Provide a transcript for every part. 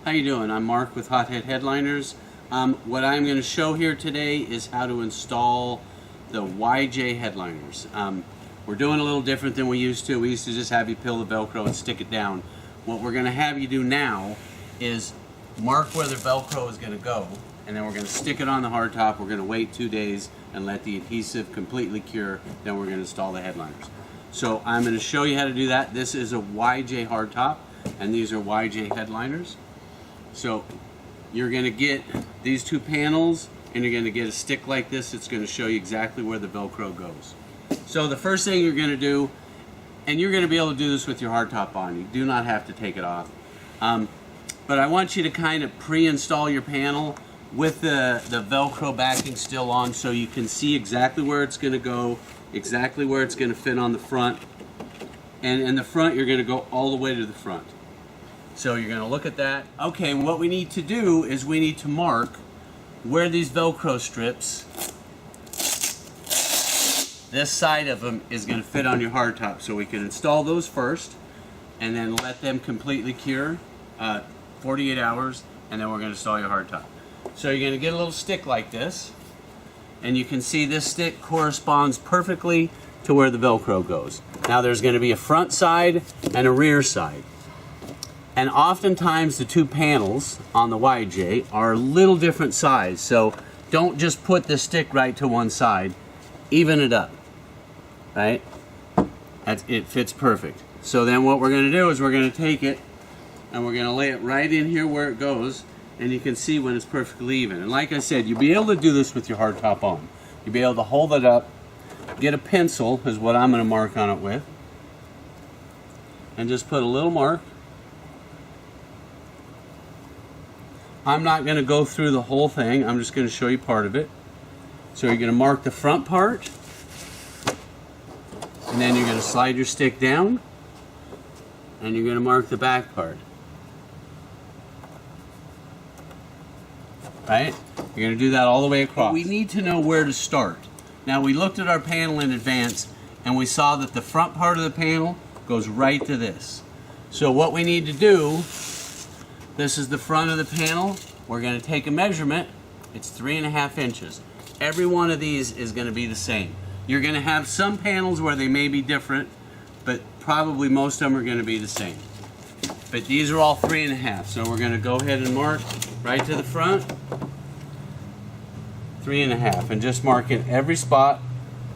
How you doing? I'm Mark with Hothead Headliners. What I'm going to show here today is how to install the YJ Headliners. We're doing a little different than we used to. We used to just have you peel the Velcro and stick it down. What we're going to have you do now is mark where the Velcro is going to go, and then we're going to stick it on the hardtop. We're going to wait 2 days and let the adhesive completely cure. Then we're going to install the headliners. So I'm going to show you how to do that. This is a YJ hardtop, and these are YJ headliners. So you're going to get these 2 panels, and you're going to get a stick like this. It's going to show you exactly where the Velcro goes. So the first thing you're going to do, and you're going to be able to do this with your hardtop on. You do not have to take it off. But I want you to kind of pre-install your panel with the Velcro backing still on, so you can see exactly where it's going to go, exactly where it's going to fit on the front. And in the front, you're going to go all the way to the front. So you're going to look at that. Okay, what we need to do is we need to mark where these Velcro strips, this side of them is going to fit on your hardtop. So we can install those first and then let them completely cure, 48 hours, and then we're going to install your hardtop. So you're going to get a little stick like this, and you can see this stick corresponds perfectly to where the Velcro goes. Now there's going to be a front side and a rear side. And oftentimes the 2 panels on the YJ are a little different size, so don't just put the stick right to one side. Even it up, right? It fits perfect. So then what we're going to do is we're going to take it and we're going to lay it right in here where it goes, and you can see when it's perfectly even. And like I said, you'll be able to do this with your hardtop on. You'll be able to hold it up, get a pencil, is what I'm going to mark on it with, and just put a little mark. I'm not going to go through the whole thing. I'm just going to show you part of it. So you're going to mark the front part, and then you're going to slide your stick down, and you're going to mark the back part. Right? You're going to do that all the way across. We need to know where to start. Now, we looked at our panel in advance, and we saw that the front part of the panel goes right to this. So what we need to do, this is the front of the panel. We're going to take a measurement. It's 3.5 inches. Every one of these is going to be the same. You're going to have some panels where they may be different, but probably most of them are going to be the same. But these are all 3.5, so we're going to go ahead and mark right to the front, 3.5, and just mark in every spot,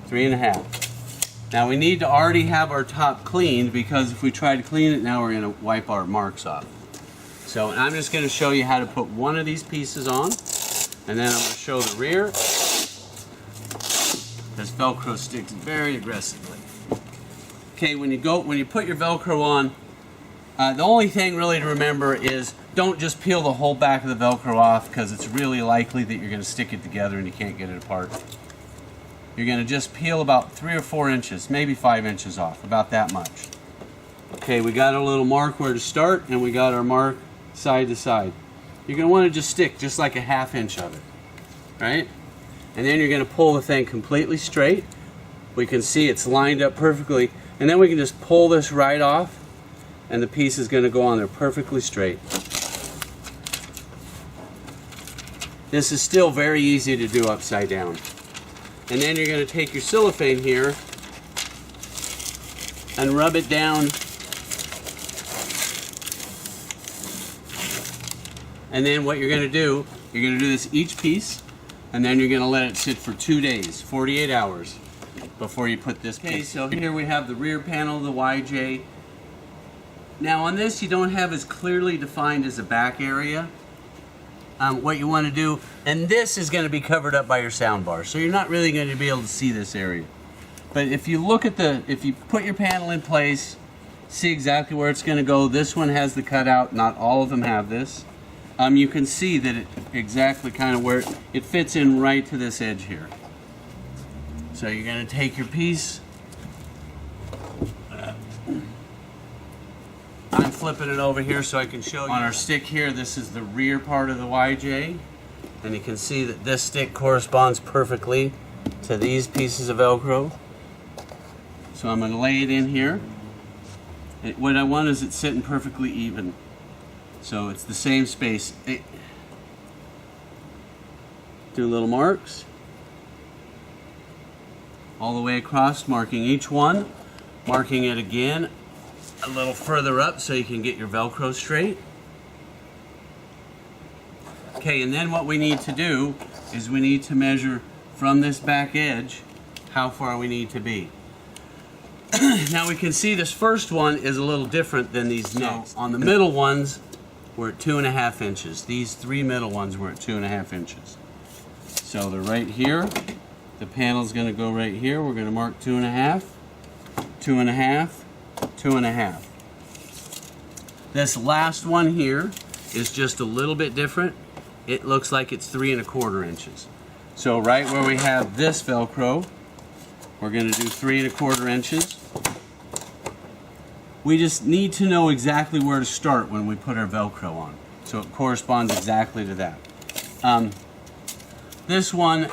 3.5. Now we need to already have our top cleaned, because if we try to clean it now, we're going to wipe our marks off. So I'm just going to show you how to put one of these pieces on, and then I'm going to show the rear. This Velcro sticks very aggressively. Okay, when you put your Velcro on, the only thing really to remember is don't just peel the whole back of the Velcro off, because it's really likely that you're going to stick it together and you can't get it apart. You're going to just peel about 3 or 4 inches, maybe 5 inches off, about that much. Okay, we got a little mark where to start, and we got our mark side to side. You're going to want to just stick just like a 1/2 inch of it, right? And then you're going to pull the thing completely straight. We can see it's lined up perfectly, and then we can just pull this right off, and the piece is going to go on there perfectly straight. This is still very easy to do upside down. And then you're going to take your cellophane here and rub it down, and then what you're going to do, you're going to do this each piece, and then you're going to let it sit for 2 days, 48 hours, before you put this piece. Okay, so here we have the rear panel of the YJ. Now on this, you don't have as clearly defined as a back area. What you want to do, and this is going to be covered up by your sound bar, so you're not really going to be able to see this area. But if you look at if you put your panel in place, see exactly where it's going to go. This one has the cutout, not all of them have this. You can see that it exactly kind of where it fits in right to this edge here. So you're going to take your piece. I'm flipping it over here so I can show you. On our stick here, this is the rear part of the YJ, and you can see that this stick corresponds perfectly to these pieces of Velcro. So I'm going to lay it in here. What I want is it sitting perfectly even. So it's the same space. Do little marks all the way across, marking each one, marking it again a little further up so you can get your Velcro straight. Okay, and then what we need to do is we need to measure from this back edge how far we need to be. Now we can see this first one is a little different than these next. On the middle ones, we're at 2.5 inches. These 3 middle ones were at 2.5 inches. So they're right here. The panel's gonna go right here. We're gonna mark 2.5, 2.5, 2.5. This last one here is just a little bit different. It looks like it's 3.25 inches. So right where we have this Velcro, we're gonna do 3.25 inches. We just need to know exactly where to start when we put our Velcro on. So it corresponds exactly to that. This one,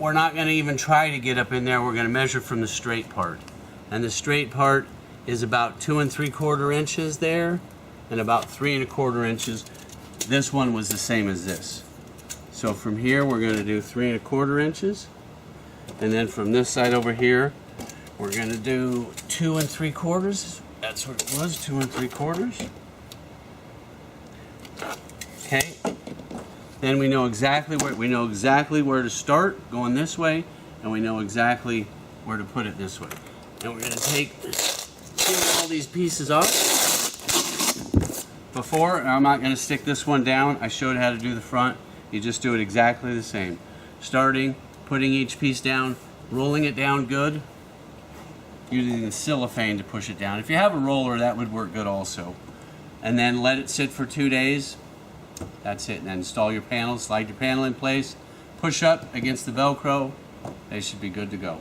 we're not gonna even try to get up in there. We're gonna measure from the straight part. And the straight part is about 2.75 inches there and about 3.25 inches. This one was the same as this. So from here, we're gonna do 3.25 inches. And then from this side over here, we're gonna do 2.75. That's what it was, 2.75. Okay. Then we know exactly where to start going this way, and we know exactly where to put it this way. And we're gonna take all these pieces off. Before, I'm not gonna stick this one down. I showed how to do the front. You just do it exactly the same. Starting, putting each piece down, rolling it down good, using the cellophane to push it down. If you have a roller, that would work good also. And then let it sit for 2 days. That's it. And then install your panels, slide your panel in place, push up against the Velcro. They should be good to go.